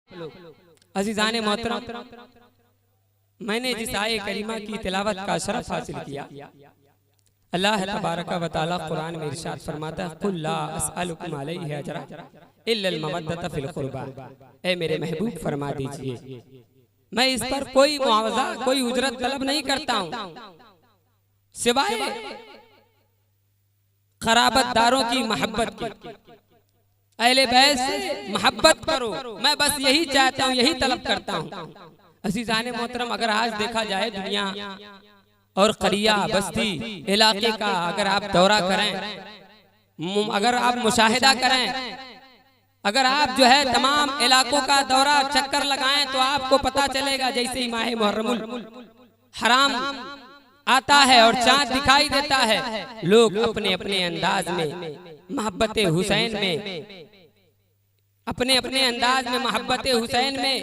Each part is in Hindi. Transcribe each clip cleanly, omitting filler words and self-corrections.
अज़ीज़ाने मोहतरम, मैंने जिस आये करीमा की तिलावत का शरफ हासिल किया, अल्लाह तबारक व तआला कुरान में इरशाद फरमाता है, कुल ला अस्अलुकुम अलैहि अजरा इल्लल मवद्दत फिल कुर्बा। ए मेरे महबूब फरमा दीजिए, मैं इस पर कोई मुआवजा, कोई उजरत तलब नहीं करता हूँ सिवाय खराबतदारों की मोहब्बत की। अहले बैत से मोहब्बत करो, मैं बस यही चाहता हूँ, यही तलब करता हूँ। अज़ीज़ाने मोहतरम, अगर आज देखा जाए दुनिया और करिया बस्ती इलाके का अगर आप दौरा करें, अगर आप मुशाहिदा करें, अगर आप जो है तमाम इलाकों का दौरा चक्कर लगाएं, तो आपको पता चलेगा जैसे ही माह मुहर्रमुल हराम आता है और चांद दिखाई देता है, लोग अपने अपने अंदाज में मोहब्बत हुसैन में, अपने अपने अंदाज में मोहब्बत हुसैन में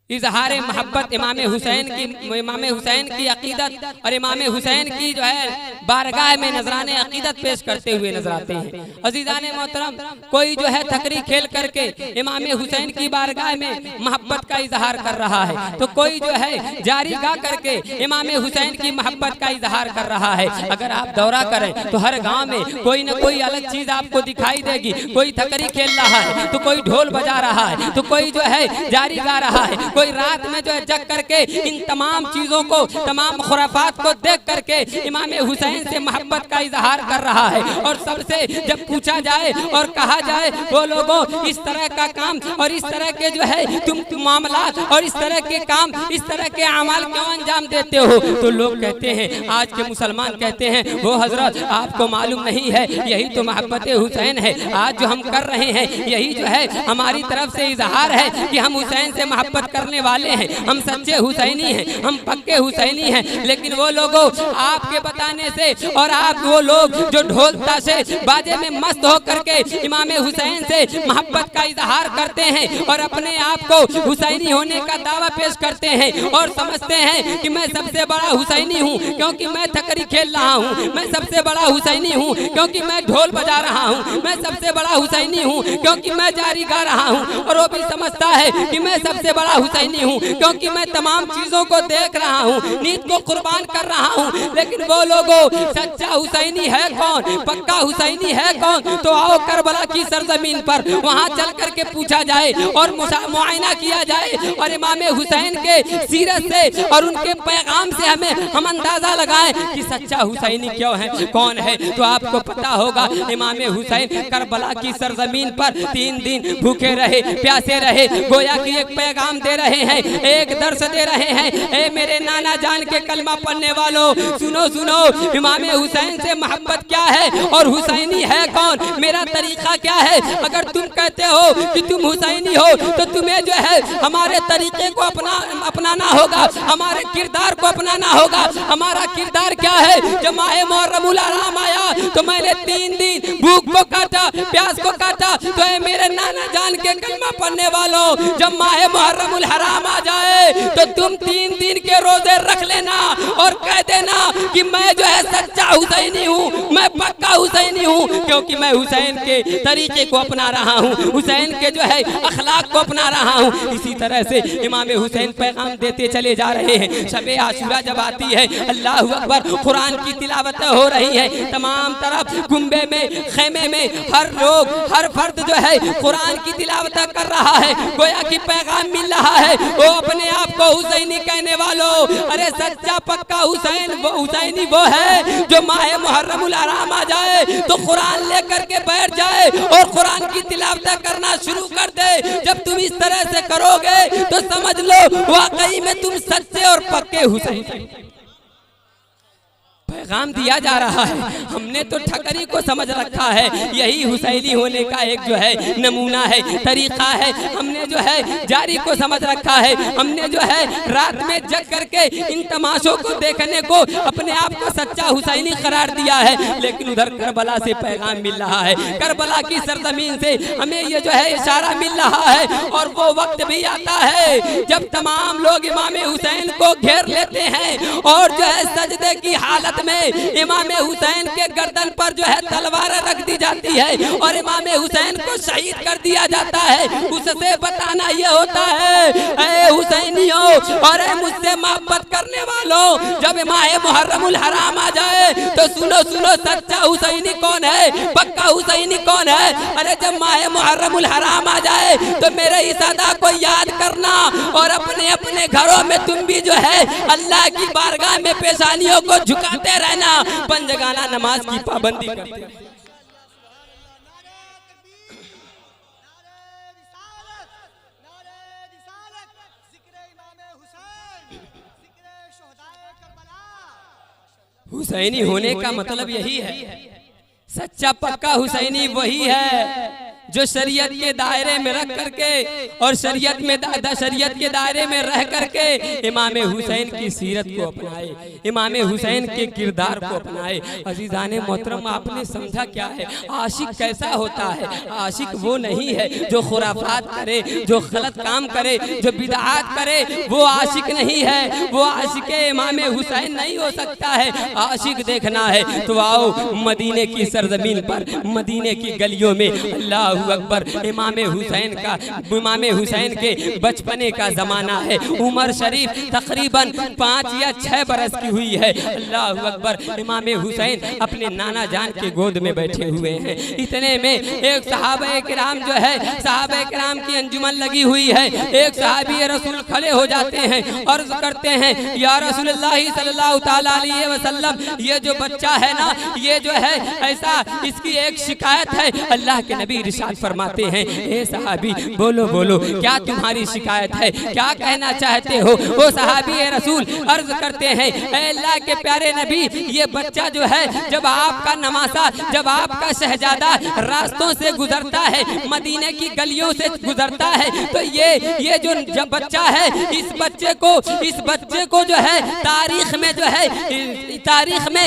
इजहार मोहब्बत इमाम हुसैन की अकीदत और इमाम हुसैन की जो है बारगाह में नजराने अकीदत पेश करते हुए नजर आते हैं। अज़ीज़ाने मोहतरम, कोई जो है तकरीर खेल करके इमाम हुसैन की बारगाह में मोहब्बत का इजहार कर रहा है, तो कोई जो है जारी गा करके इमाम हुसैन की मोहब्बत का इजहार कर रहा है। अगर आप दौरा करें तो हर गाँव में कोई न कोई अलग चीज आपको दिखाई देगी। कोई तकरीर खेल रहा है तो कोई ढोल बजा रहा है, तो कोई जो है जारी गा रहा है, कोई रात में जो है जग करके इन तमाम चीजों को, तमाम खुराफात को देख करके इमाम हुसैन से मोहब्बत का इजहार कर रहा है। और सबसे जब पूछा जाए और कहा जाए, वो लोगों इस तरह का काम और इस तरह के जो है तुम मामला और इस तरह के काम, इस तरह के अमाल क्यों अंजाम देते हो, तो लोग कहते हैं, आज के मुसलमान कहते हैं, वो हजरत आपको मालूम नहीं है, यही तो मोहब्बत हुसैन है। आज जो हम कर रहे हैं यही जो है हमारी तरफ से इजहार है कि हम हुसैन से मोहब्बत करने वाले हैं, हम सच्चे हुसैनी हैं, हम पक्के हुसैनी हैं। लेकिन वो लोगों आपके बताने से और आप वो लोग जो ढोल ताशे बाजे में मस्त हो करके इमाम हुसैन से मोहब्बत का इजहार करते हैं और अपने आप को हुसैनी होने का दावा पेश करते हैं और समझते हैं कि मैं सबसे बड़ा हुसैनी हूँ क्योंकि मैं तकरीर खेल रहा हूँ, मैं सबसे बड़ा हुसैनी हूँ क्योंकि मैं ढोल बजा रहा हूँ, मैं सबसे बड़ा हुसैनी हूँ क्योंकि मैं जारी गा रहा हूँ। और वो भी समझता है कि मैं सबसे बड़ा हुसैनी हूँ क्योंकि मैं तमाम चीजों को देख रहा हूँ, नीत को कुर्बान कर रहा हूँ। लेकिन वो लोगों सच्चा हुसैनी है कौन, पक्का हुसैनी है कौन, तो आओ करबला की सरजमीन पर वहाँ चल करके पूछा जाए और मुआयना किया जाए और इमाम हुसैन के सीरत से और उनके पैगाम से हम अंदाजा लगाएं कि सच्चा हुसैनी क्यों है, कौन है। तो आपको पता होगा इमाम हुसैन करबला की सरजमीन पर 3 दिन भूखे रहे, प्यासे रहे, गोया की एक पैगाम दे रहे हैं, एक दर्श दे रहे हैं। ए मेरे नाना जान के कलमा पढ़ने वालों, सुनो सुनो, इमाम हुसैन से मोहब्बत क्या है और हुसैनी है कौन, मेरा तरीका क्या है। अगर तुम कहते हो कि तुम हुसैनी हो तो तुम्हें जो है हमारे तरीके को अपनाना होगा, हमारे किरदार को अपनाना होगा। हमारा किरदार क्या है, जब माह मुहर्रमुल हराम आया तो मैंने 3 दिन भूख को काटा, प्यास को काटा। तो ए मेरे नाना जान के कलमा पढ़ने वालों, जब माह मुहर्रमुल हराम आ जाए तो तुम 3 दिन के रोजे रख लेना और कह देना कि मैं जो है सच्चा हुसैनी हूँ, मैं पक्का हुसैनी हूँ क्योंकि मैं हुसैन के तरीके को अपना रहा हूँ, हुसैन के जो है अखलाक को अपना रहा हूँ। इसी तरह से इमाम हुसैन पैगाम देते चले जा रहे हैं। शबे आशूरा जब आती है, अल्लाह अकबर, कुरान की तिलावत हो रही है, तमाम तरफ कुंबे में, खेमे में हर लोग, हर फर्द जो है कुरान की तिलावत कर रहा है, गोया की पैगाम मिल रहा है। वो अपने आप को हुसैनी कहने वालों, अरे सच्चा पक्का हुसैन वो हुसैनी वो है जो माह मुहर्रमुल हराम आ जाए तो कुरान लेकर के बैठ जाए और कुरान की तिलावत करना शुरू कर दे। जब तुम इस तरह से करोगे तो समझ लो वाकई में तुम सच्चे और पक्के हुसैनी। पैगाम दिया जा रहा है, हमने तो ठकरी को समझ रखा है, यही हुसैनी होने का एक जो है नमूना है, तरीका है। हमने जो है जारी को समझ रखा है, हमने जो है रात में जग करके इन तमाशों को देखने को अपने आप को सच्चा हुसैनी करार दिया है। लेकिन उधर करबला से पैगाम मिल रहा है, करबला की सरजमीन से हमें ये जो है इशारा मिल रहा है। और वो वक्त भी आता है जब तमाम लोग इमाम हुसैन को घेर लेते हैं और जो है सजदे की हालत में में इमाम हुसैन के गर्दन पर जो है तलवार रख दी जाती है और इमाम हुसैन को शहीद कर दिया जाता है, उससे बताना ये होता है ऐ हुसैनियों और मुझसे मोहब्बत करने वालों, जब माह मुहर्रमुल हराम आ जाए तो सुनो सुनो सच्चा हुसैनी कौन है, पक्का हुसैनी कौन है। अरे जब माह मुहर्रमुल हराम आ जाए तो मेरे इस अदा को याद करना और अपने अपने घरों में तुम भी जो है अल्लाह की बारगाह में पेशानियों को झुकाते रहना, पंजगाना नमाज की पाबंदी करते रहना। हुसैनी होने का मतलब यही है, सच्चा पक्का हुसैनी वही है जो शरीयत के दायरे में रख करके और शरीयत के दायरे में रह करके इमाम हुसैन की सीरत को अपनाए, इमाम हुसैन के किरदार को अपनाए। अजीजाने मोहतरम, आपने समझा क्या है आशिक कैसा होता है? आशिक वो नहीं है जो खुराफात करे, जो गलत काम करे, जो बिदआत करे, वो आशिक नहीं है, वो आशिक इमाम हुसैन नहीं हो सकता है। आशिक देखना है तो आओ मदीने की सरजमीन पर, मदीने की गलियों में, अल्लाह अकबर, इमाम हुसैन के बचपने का जमाना है, उम्र शरीफ तकरीबन 5 या 6 बरस की हुई है। अल्लाह अकबर, इमाम हुसैन अपने नाना जान के गोद में बैठे हुए हैं। इतने में एक सहाबा किराम जो है, सहाबा किराम की अंजुमन लगी हुई है, एक सहाबी रसूल खड़े हो जाते हैं, अर्ज करते हैं या रसूलुल्लाह सल्लल्लाहु तआला अलैहि वसल्लम, ये जो बच्चा है ना, ये जो है ऐसा, इसकी एक शिकायत है। अल्लाह के नबी इरशाद फरमाते हैं, ए सहाबी बोलो बोलो क्या तुम्हारी शिकायत है, क्या कहना चाहते हो? वो सहाबी रसूल अर्ज करते हैं, ए अल्लाह के प्यारे नबी, ये बच्चा जो है जब आपका नवासा, जब आपका शहजादा रास्तों से गुजरता है, मदीने की गलियों से गुजरता है, तो ये जो जब बच्चा है, इस बच्चे को जो है तारीख में जो है, तारीख में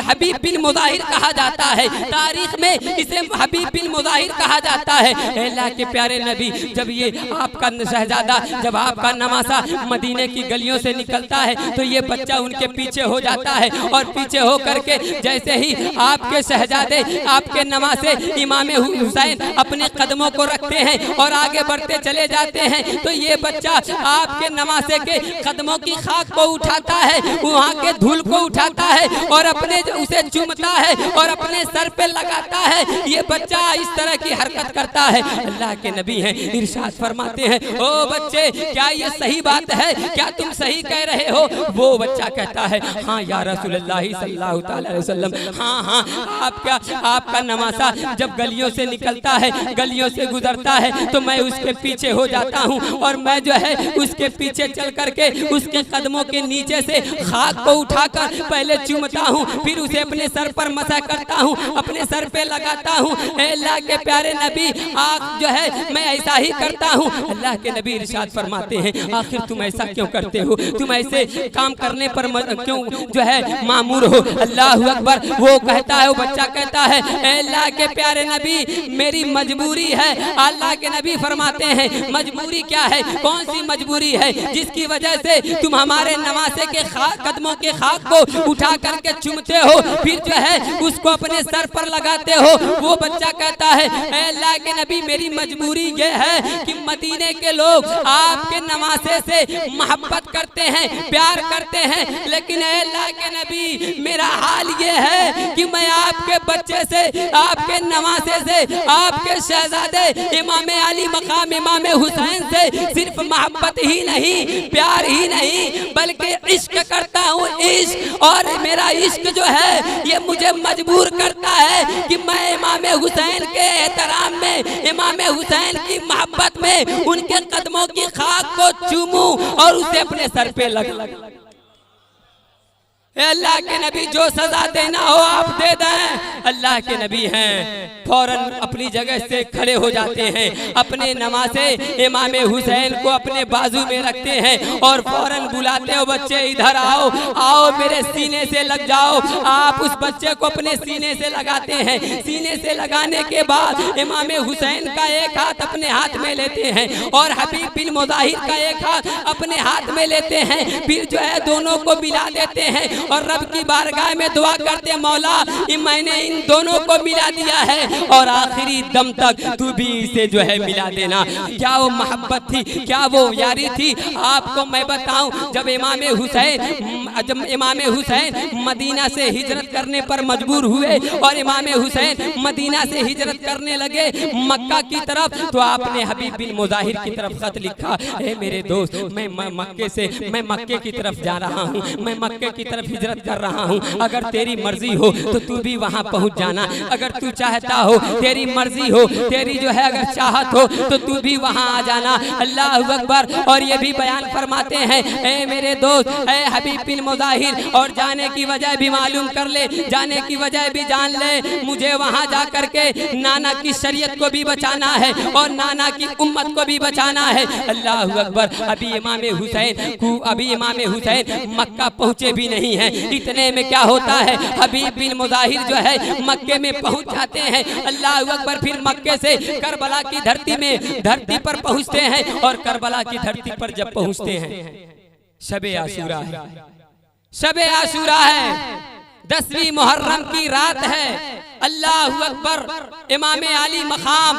हबीब बिन मुजाहिर कहा जाता है, तारीख में इसे हबीब बिन मुजाहिर कहा जाता है। अल्लाह के प्यारे नबी, जब ये आपका शहजादा, जब आपका नवासा मदीने की गलियों से निकलता है तो ये बच्चा उनके पीछे हो जाता है और पीछे हो करके जैसे ही आपके शहजादे, आपके नवासे इमाम हुसैन अपने कदमों को रखते हैं और आगे बढ़ते चले जाते हैं, तो ये बच्चा आपके नवासे के कदमों की खाक को उठाता है, वहाँ के धूल को उठाता है और अपने उसे चूमता है और अपने सर पे लगाता है। ये बच्चा इस तरह की हरकत करता है। अल्लाह के नबी हैं, इरशाद फरमाते हैं, ओ बच्चे क्या ये सही बात है, क्या तुम सही कह रहे हो? वो बच्चा कहता है, हाँ या रसूलुल्लाह सल्लल्लाहु अलैहि वसल्लम, हाँ हाँ, आपका नवासा जब गलियों से निकलता है, गलियों से गुजरता है, तो मैं उसके पीछे हो जाता हूँ और मैं जो है उसके पीछे चल करके उसके कदमों के नीचे से खाक को उठाकर पहले चूमता हूँ, फिर उसे अपने सर पर मसा करता हूँ, अपने सर पे लगाता हूँ। अल्लाह के प्यारे नबी, आप जो है मैं ऐसा ही करता हूँ। अल्लाह के नबी इरशाद फरमाते हैं, आखिर तुम ऐसा क्यों करते हो? तुम ऐसे काम करने पर क्यों जो है मामूर हो? अल्लाह अकबर। वो कहता है, वो बच्चा कहता है, अल्लाह के प्यारे नबी मेरी मजबूरी है। अल्लाह के नबी फरमाते हैं, मजबूरी क्या है? कौन सी मजबूरी है जिसकी वजह से तुम हमारे नवासे के कदमों के खाक को उठा करके चूमते हो, फिर जो है उसको अपने सर पर लगाते हो? वो बच्चा कहता है, अल्लाह के नबी मेरी मजबूरी ये है कि मदीने के लोग आपके नवासे से मोहब्बत करते हैं, प्यार करते हैं, लेकिन अल्लाह के नबी मेरा हाल ये है कि मैं आपके बच्चे से, आपके नवासे से, आपके शहजादे इमाम अली मकाम इमाम हुसैन से सिर्फ मोहब्बत ही नहीं, प्यार ही नहीं, बल्कि इश्क करता हूँ, इश्क। और मेरा इश्क जो है ये मुझे मजबूर करता है कि मैं इमाम हुसैन के एहतराम में, इमाम हुसैन की मोहब्बत में उनके कदमों की खाक को चूमूं और उसे अपने सर पे लग। अल्लाह के नबी जो सजा देना हो आप दे दें। अल्लाह के नबी हैं, फौरन अपनी जगह से खड़े हो जाते हैं, अपने नवासे इमाम हुसैन को अपने बाजू में रखते हैं और फौरन बुलाते हो, बच्चे इधर आओ, आओ मेरे सीने से लग जाओ। आप उस बच्चे को अपने सीने से लगाते हैं। सीने से लगाने के बाद इमाम हुसैन का एक हाथ अपने हाथ में लेते हैं और हबीब बिन मुजाहिर का एक हाथ अपने हाथ में लेते हैं, फिर जो है दोनों को मिला देते हैं और रब की बारगाह में दुआ करते, मौला मैंने इन दोनों को मिला दिया है और आखिरी दम तक तू भी इसे जो है मिला देना। क्या वो मोहब्बत थी, क्या वो यारी थी? आपको मैं बताऊं, जब इमाम हुसैन मदीना से हिजरत करने पर मजबूर हुए और इमाम हुसैन मदीना से हिजरत करने लगे मक्का की तरफ, तो आपने हबीब बिन मुजाहिर की तरफ खत लिखा, ए मेरे दोस्त, मैं मक्के की तरफ जा रहा हूँ, मैं मक्के की तरफ हिजरत कर रहा हूँ, अगर तेरी मर्जी हो तो तू भी वहाँ पहुँच जाना, अगर तू चाहता हो, तेरी मर्जी हो, तेरी जो है अगर चाहत हो तो तू भी वहाँ आ जाना। अल्लाह अकबर। और ये भी बयान फरमाते हैं, ए मेरे दोस्त, ए हबीब बिन मुजाहिर, और जाने की वजह भी मालूम कर ले, जाने की वजह भी जान ले, मुझे वहाँ जा करके नाना की शरीयत को भी बचाना है और नाना की उम्मत को भी बचाना है। अल्लाह अकबर। अभी इमाम हुसैन मक्का पहुँचे भी नहीं हैं, इतने में क्या होता है, हबीब बिन मुजाहिर जो है मक्के में पहुँच जाते हैं। अल्लाह अकबर। फिर मक्के से करबला की धरती पर पहुँचते हैं, और करबला की धरती पर जब पहुँचते हैं, शबे आशूरा है, शबे आशूरा है, 10वीं मुहर्रम की रात है। अल्लाह अकबर। इमाम अली मकाम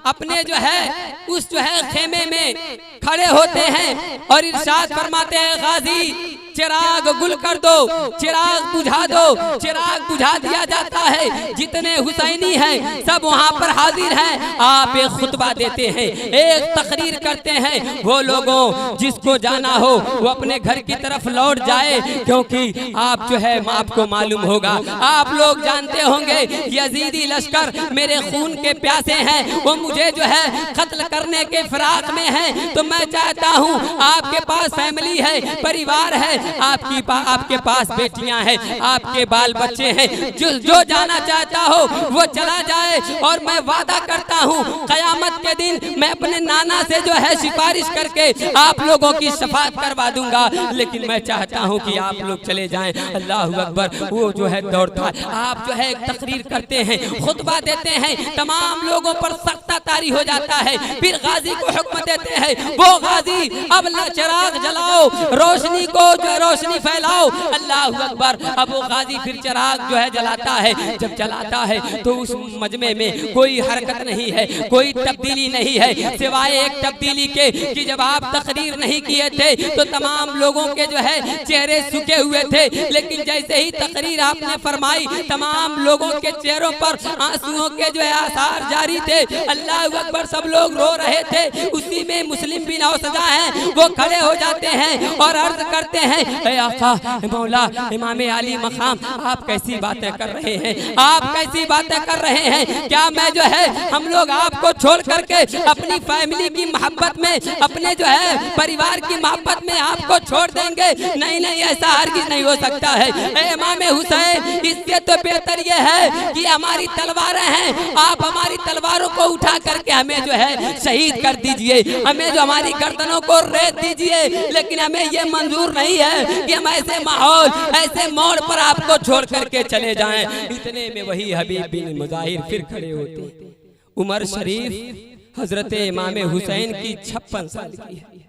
अपने जो है उस जो है खेमे में खड़े होते हैं और इरशाद फरमाते हैं, गाजी चिराग गुल कर दो, चिराग बुझा दो। चिराग बुझा दिया जाता है, जितने हुसैनी हैं सब वहाँ पर हाजिर हैं। आप एक खुतबा देते हैं, एक तकरीर करते हैं, वो लोगों जिसको जाना हो वो अपने घर की तरफ लौट जाए, क्योंकि आप जो है आपको मालूम होगा, आप लोग जानते होंगे, यजीदी लश्कर मेरे खून के प्यासे हैं, वो मुझे जो है कत्ल करने के फिराक में हैं। तो मैं चाहता हूँ, आपके पास फैमिली है, परिवार है, आपके पास बेटियां हैं, आपके बाल बच्चे हैं, जो जाना चाहता हो वो चला जाए। और मैं वादा करता हूँ, कयामत के दिन मैं अपने नाना से जो है सिफारिश करके आप लोगों की शफाअत करवा दूंगा, लेकिन मैं चाहता हूँ कि आप लोग चले जाएं। अल्लाह अकबर। वो जो है दौड़ था, आप जो है तकरीर करते हैं, खुतबा देते हैं, तमाम लोगों पर सख्त तारी हो जाता है। फिर गाजी को हुक्म देते हैं, वो गाजी अब चिराग जलाओ, रोशनी को रोशनी फैलाओ। अल्लाह अकबर। अब वो गाजी फिर चिराग जो है जलाता है। जब जलाता है तो उस मजमे में कोई हरकत नहीं है, कोई तब्दीली नहीं है, सिवाय एक तब्दीली के कि जब आप तकरीर नहीं किए थे तो तमाम लोगों के जो है चेहरे सूखे हुए थे, लेकिन जैसे ही तकरीर आपने फरमाई, तमाम लोगों के चेहरों पर आंसुओं के जो है आसार जारी थे। अल्लाह अकबर। सब लोग रो रहे थे। उसी में मुस्लिम बिन औसजा हैं, वो खड़े हो जाते हैं और अर्ज करते हैं, ऐ आका मौला इमाम अली मकाम, आप कैसी बातें कर रहे हैं, आप कैसी बातें कर रहे हैं? क्या मैं जो है हम लोग आपको छोड़ करके अपनी फैमिली की मोहब्बत में, अपने जो है परिवार की मोहब्बत में आपको छोड़ देंगे? नहीं नहीं, ऐसा हरगिज़ नहीं हो सकता है। ऐ इमाम हुसैन, इससे तो बेहतर ये है कि हमारी तलवारें हैं, आप हमारी तलवारों को उठा करके हमें जो है शहीद कर दीजिए, हमें जो हमारी गर्दनों को रेत दीजिए, लेकिन हमें ये मंजूर नहीं है कि हम ऐसे माहौल, ऐसे मोड़ पर आपको छोड़ करके चले जाएं। इतने में वही हबीब बिन मुजाहिर फिर खड़े होते। उमर शरीफ हजरत इमाम हुसैन की 56 साल की है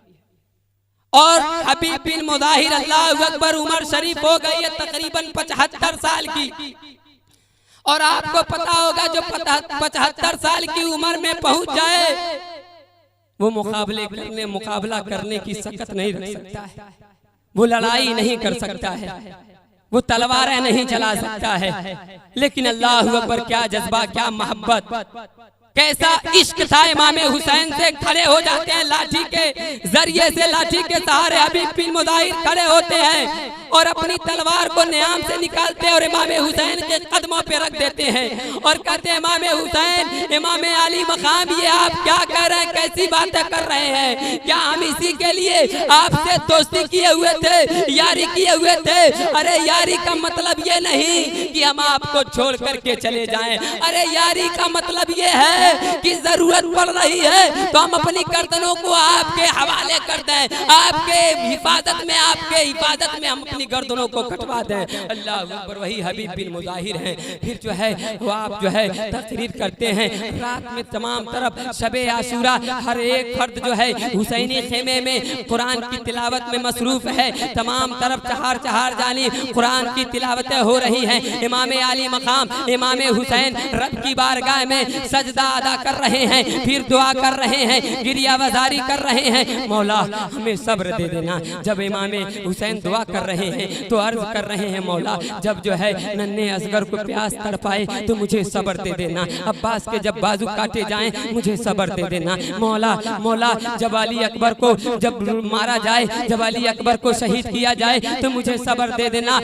और हबीब बिन मुजाहिर अल्लाह अकबर उमर शरीफ हो गई है तकरीबन 75 साल की। और आपको पता होगा, जो 75 साल की उम्र में पहुंच जाए वो मुकाबला करने की सकत नहीं रख सकता है, वो लड़ाई नहीं कर सकता है, वो तलवारें नहीं चला सकता है। लेकिन अल्लाह अकबर, क्या जज्बा, क्या मोहब्बत, कैसा इश्क था इमाम हुसैन से। खड़े हो जाते हैं, लाठी के जरिए से, लाठी के सहारे हबीब बिन मुजाहिर खड़े होते हैं और अपनी तलवार को न्याम से निकालते हैं और इमाम हुसैन के कदमों पे रख देते हैं और कहते हैं, इमाम हुसैन, इमाम अली मकाम, ये आप क्या कह रहे हैं, कैसी बातें कर रहे हैं? क्या हम इसी के लिए आपसे दोस्ती किए हुए थे, यारी किए हुए थे? अरे यारी का मतलब ये नहीं कि हम आपको छोड़ करके चले जाएं, अरे यारी का मतलब ये है है कि जरूरत पड़ रही है तो हम अपनी गर्दनों को आपके हवाले कर दें, आपके हिफाजत में हम अपनी गर्दनों को कटवा दें। अल्लाह अकबर। वही हबीब बिन मुजाहिर हैं। फिर जो है वो आप जो है तकरीर करते हैं रात में तमाम तरफ शबे आशूरा हर एक फर्द जो है हुसैनी खेमे में कुरान की तिलावत में मसरूफ है। तमाम तरफ चहार चहार जानी कुरान की तिलावतें हो रही हैं। इमाम आली मकाम इमाम हुसैन रब की बारगाह में सजदा अदा कर रहे हैं, फिर दुआ कर रहे हैं, गिरिया वजारी कर रहे हैं। मौला हमें सब्र दे देना। जब इमाम हुसैन दुआ कर रहे हैं तो अर्ज कर रहे हैं मौला जब जो है नन्हे असगर को प्यास तड़पाए तो मुझे सब्र दे देना। अब्बास के जब बाजू काटे जाएं मुझे सब्र दे देना। मौला मौला जब अली अकबर को जब मारा जाए, जब अली अकबर को शहीद किया जाए तो मुझे सब्र दे देना।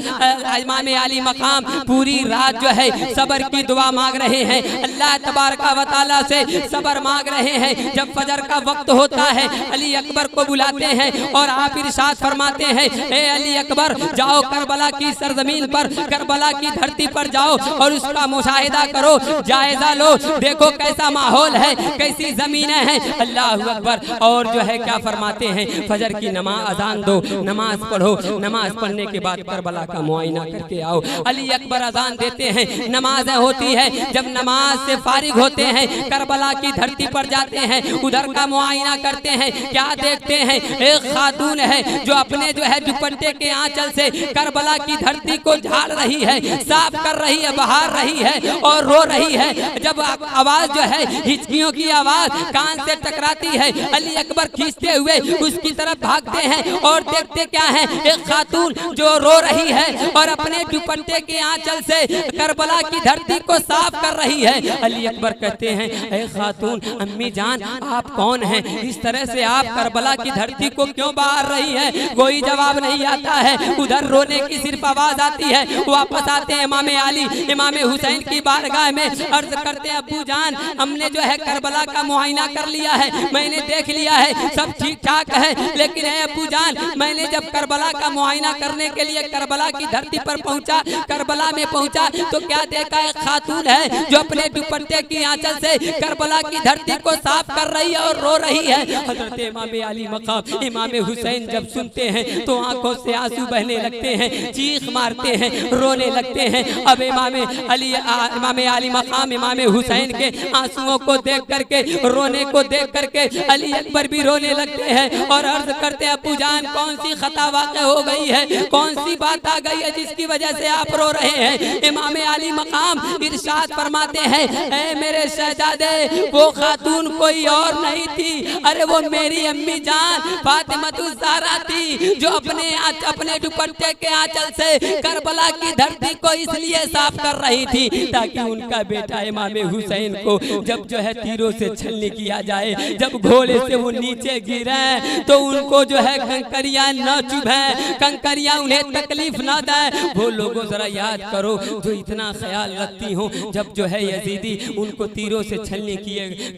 इमाम अली मकाम पूरी रात जो है सब्र की दुआ मांग रहे हैं, अल्लाह तबारक व तआला से सब्र मांग रहे हैं। जब फजर का वक्त होता है अली अकबर को बुलाते हैं और आप इरशाद फरमाते हैं ए अली अकबर जाओ करबला की सरजमीन पर, करबला की धरती पर जाओ और उसका मुशाहिदा करो, जायजा लो, देखो कैसा माहौल है, कैसी जमीनें हैं। अल्लाह अकबर। और जो है क्या फरमाते हैं फजर की नमाज अजान दो, नमाज पढ़ो, नमाज पढ़ने के बाद करबला का मुआयना करके आओ। अली अकबर अजान देते हैं, नमाजें होती है। जब नमाज से फारिग होते हैं करबला की धरती पर जाते हैं, उधर का मुआयना करते हैं। क्या देखते हैं एक खातून है जो अपने जो है दुपट्टे के आंचल से करबला की धरती को झाड़ रही है, साफ कर रही है, बहार रही है और रो रही है। जब आवाज जो है हिचकियों की आवाज कान से टकराती है अली अकबर खींचते हुए उसकी तरफ भागते हैं और देखते क्या है एक खातून जो रो रही है और अपने दुपट्टे के आंचल से करबला की धरती को साफ कर रही है। अली अकबर कहते हैं ए खातून अम्मी जान आप कौन हैं, इस तरह से आप करबला की धरती को क्यों बहार रही है। कोई जवाब नहीं आता है, उधर रोने की सिर्फ आवाज आती है। वापस आते हैं इमाम अली इमाम हुसैन की बारगाह में, अर्ज करते हैं अब्बू जान हमने जो है करबला का मुआयना कर लिया है, मैंने देख लिया है सब ठीक ठाक है, लेकिन है अब्बू जान मैंने जब करबला का मुआयना करने के लिए करबला की धरती पर पहुंचा, करबला में पहुंचा तो क्या देखा एक खातून है जो अपने दुपट्टे की आंचल से करबला की धरती को साफ कर रही है और रो रही है। हजरत इमाम अली मकाम इमाम हुसैन जब सुनते हैं तो आंखों से आंसू बहने लगते हैं, चीख मारते हैं, रोने लगते हैं। अब इमाम अली मकाम इमाम हुसैन के आंसुओं को देख करके, रोने को देख करके अली अकबर भी रोने लगते हैं और अर्ज करते हैं अब्बू जान कौन सी खता वाक़ हो गई है, कौन सी बात आ गई है जिसकी वजह से आप रो रहे हैं। इमाम अली मकाम इरशाद फरमाते हैं ऐ मेरे शहजादे वो खातून कोई और नहीं थी, अरे वो मेरी अम्मी जान फातिमातुज़ ज़हरा थी जो अपने दुपट्टे के आंचल से करबला की धरती को इसलिए साफ कर रही थी ताकि उनका बेटा इमाम हुसैन को जब जो है तीरों से छलनी किया जाए, जब घोड़े से वो नीचे गिरे तो उनको जो है कंकरियां न चुभे, कंकरियां उन्हें तकलीफ न दे। वो लोगों जरा याद करो जो इतना ख्याल रखती हो, जब जो है यजीदी उनको तीरों से छलनी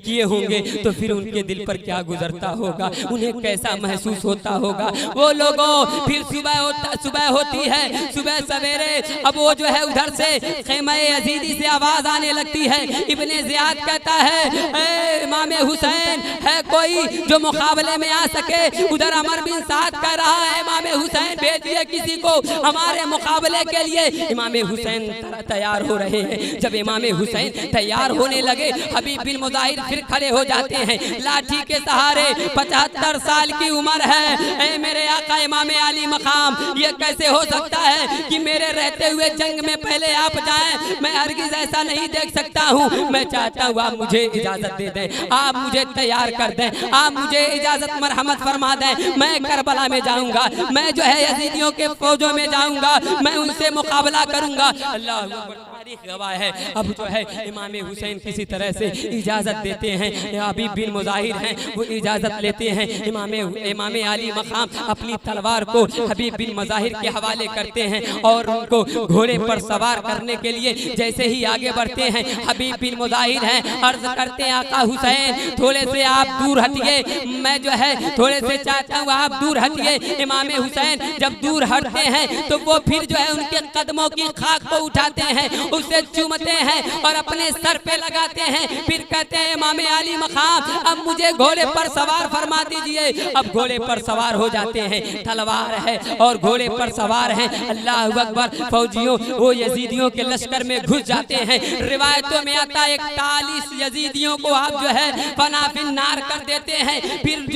किए होंगे तो फिर उनके दिल पर क्या गुजरता होगा, उन्हें कैसा महसूस होता होगा। वो लोगों फिर सुबह होती है, सुबह सवेरे अब वो जो है उधर से खेमा यजीदी से आवाज आने लगती है। इब्ने ज़ियाद कहता है इमाम हुसैन है कोई जो मुकाबले में आ सके। उधर अमर बिन साद कह रहा है इमाम हुसैन भेजिए किसी को हमारे मुकाबले के लिए। इमाम हुसैन तैयार हो रहे हैं। जब इमाम हुसैन तैयार होने लगे हबीब बिन मुजाहिर फिर खड़े हो जाते हैं लाठी के सहारे। 75 साल की उम्र है। ऐ मेरे आका इमाम अली मकाम ये कैसे हो सकता है कि मेरे रहते हुए जंग में पहले आप जाएं, मैं हरगिज़ ऐसा नहीं देख सकता हूँ। मैं चाहता हूँ आप मुझे इजाजत दे दें, आप मुझे तैयार कर दें, आप मुझे इजाजत मरहमत फरमा दें। मैं करबला में जाऊंगा, मैं जो है यजीदियों के फौजों में जाऊंगा, मैं उनसे मुकाबला करूंगा। अल्लाह गवाह है। अब जो है इमाम हुसैन किसी तरह से इजाजत देते हैं, हबीब बिन मुजाहिर हैं वो इजाजत लेते हैं। इमाम अली मकाम अपनी तलवार को हबीब बिन मुजाहिर के हवाले करते हैं और उनको घोड़े पर सवार करने के लिए जैसे ही आगे बढ़ते हैं हबीब बिन मुजाहिर हैं अर्ज करते हैं आका हुसैन थोड़े से आप दूर हटिए, मैं जो है थोड़े से चाहता हूँ आप दूर हटिए। इमाम हुसैन जब दूर हटते हैं तो वो फिर जो है उनके कदमों की खाक को उठाते हैं, उसे चूमते हैं और अपने सर पे लगाते हैं। फिर कहते हैं इमाम अली मकाम अब मुझे घोड़े पर सवार फरमा दीजिए। अब घोड़े पर सवार हो जाते हैं, तलवार है और घोड़े पर सवार हैं। अल्लाह अकबर। फौजियों वो यजीदियों के लश्कर में घुस जाते हैं। रिवायतों में आता है 41 यजीदियों को आप जो है फनाफिन्नार कर देते हैं। फिर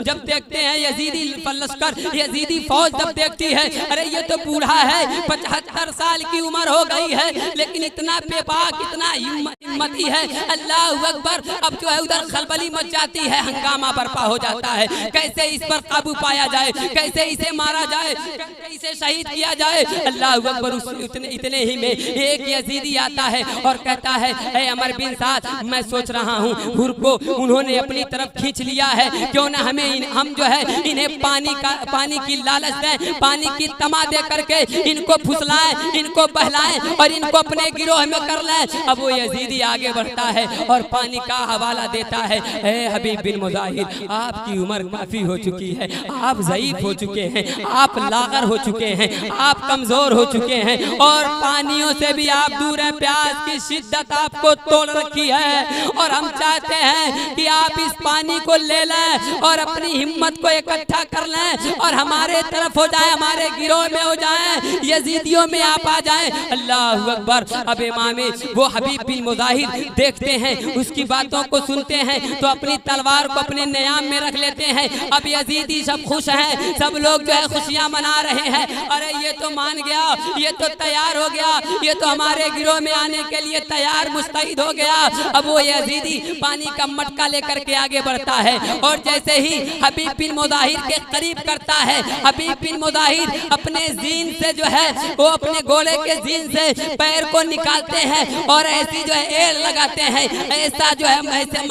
जब देखते हैं यजीदी लश्कर, यजीदी फौज जब देखती है अरे ये तो बूढ़ा है, 75 साल की उम्र हो गई है, लेकिन इतना बेबाक, इतना हिम्मती है। अल्लाह अकबर। अब जो है उधर खलबली मच जाती है, हंगामा बर्पा हो जाता है। कैसे इस पर काबू पाया जाए, कैसे इसे मारा जाए, कैसे इसे शहीद किया जाए। अल्लाह अकबर। इतने ही में एक यजीदी आता है और कहता है ए अमर बिन साद, मैं सोच रहा हूँ हुर को उन्होंने अपनी तरफ खींच लिया है, क्यों ना हम जो है इन्हें पानी की लालच दें, पानी की तमा दे करके इनको फुसलाएं, इनको बहलाएं और इनको अपने गिरोह में कर लें। अब वो यजीदी आगे बढ़ता है और पानी का हवाला देता है। ए हबीब बिन मुजाहिर, आपकी उम्र काफी हो चुकी है, आप ज़ईफ हो चुके हैं, आप लागर हो चुके हैं, आप कमजोर हो चुके हैं और पानियों से भी आप दूर हैं। प्यास की शिद्दत आपको तोड़ रखी है और हम चाहते हैं कि आप इस पानी को ले लें और अपनी हिम्मत को इकट्ठा कर लें और हमारे तरफ हो जाए, हमारे गिरोह में हो जाए, यजीदियों में आप आ जाए। अल्लाह अकबर। अब इमाम वो हबीब बिन मुजाहिर देखते हैं, उसकी बातों को सुनते हैं तो अपनी तलवार को अपने नियाम में रख लेते हैं। अब यजीदी सब खुश हैं, सब लोग जो है खुशियां मना रहे हैं। अरे ये तो मान गया, ये तो तैयार हो गया, ये तो हमारे गिरोह में आने के लिए तैयार मुस्तैद हो गया। अब वो यजीदी पानी का मटका लेकर के आगे बढ़ता है और जैसे ही हबीब बिन मुजाहिर के करीब करता है, हबीब बिन मुजाहिर अपने जीन से जो है वो अपने घोड़े के जीन से पैर को निकालते हैं और ऐसी जो है एड़ लगाते हैं, ऐसा जो है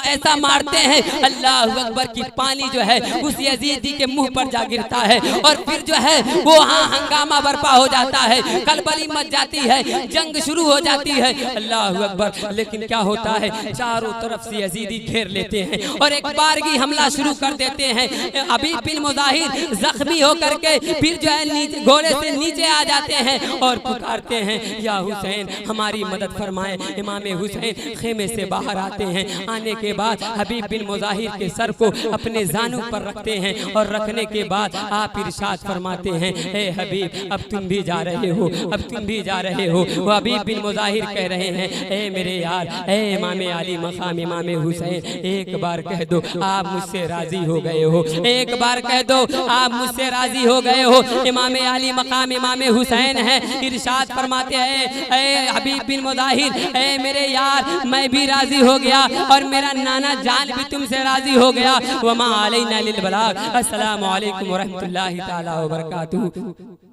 ऐसा मारते हैं। अल्लाह अकबर की पानी जो है उस यजीदी के मुंह पर जा गिरता है और फिर जो है वो हंगामा बर्पा हो जाता है, खलबली मच जाती है, जंग शुरू हो जाती है। अल्लाह अकबर। लेकिन क्या होता है, चारों तरफ से यजीदी घेर लेते हैं और एक बारगी हमला शुरू कर देते हैं। हबीब बिन मुजाहिर जख्मी होकर के फिर जो है घोड़े से नीचे आ जाते हैं और पुकारते हैं या हुसैन हमारी मदद फरमाए। इमाम हुसैन खेमे से बाहर आते हैं। आने के बाद हबीब बिन मुजाहिर के सर को अपने जानू पर रखते हैं और रखने के बाद आप इरशाद फरमाते हैं ए हबीब अब तुम भी जा रहे हो, अब तुम भी जा रहे हो। वो हबीब बिन मुजाहिर कह रहे हैं ए मेरे यार, ए इमाम अली मकाम इमाम हुसैन, एक बार कह दो आप मुझसे राजी हो गए हो, एक बार कह दो आप मुझसे राजी हो गए हो। इमाम अली मकाम इमाम हुसैन है, इरशाद फरमाते हैं ए हबीब बिन मुजाहिर, ए मेरे यार मैं भी राजी हो गया और मेरा नाना जान भी तुमसे राजी हो गया। वमा अलैना लिल बलाग। अस्सलामु अलैकुम व रहमतुल्लाहि तआला व बरकातुहू।